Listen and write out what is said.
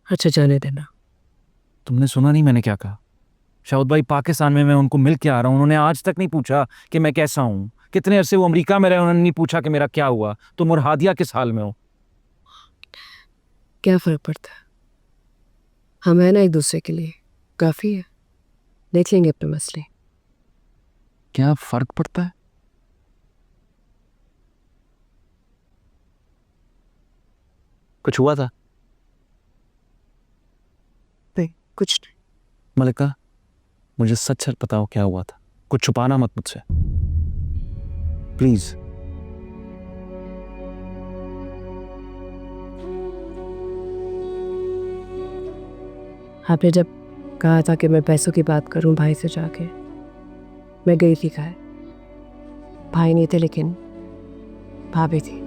अच्छा जाने देना। तुमने सुना नहीं मैंने क्या कहा? शाउद भाई पाकिस्तान में मैं उनको मिल के आ रहा हूँ, उन्होंने आज तक नहीं पूछा कि मैं कैसा हूँ। कितने अरसे वो अमेरिका में रहे, उन्होंने नहीं पूछा कि मेरा क्या हुआ। तुम और हादिया किस हाल में हो? क्या फर्क पड़ता है, हम है ना एक दूसरे के लिए, काफी है। देख लेंगे अपने मसले। क्या फर्क पड़ता है? कुछ हुआ था? नहीं, कुछ नहीं। मलिका, मुझे सच सच बताओ क्या हुआ था। कुछ छुपाना मत मुझसे, प्लीज। आपने जब कहा था कि मैं पैसों की बात करूं भाई से जाके, मैं गई थी। कहा भाई नहीं थे लेकिन भाभी थी।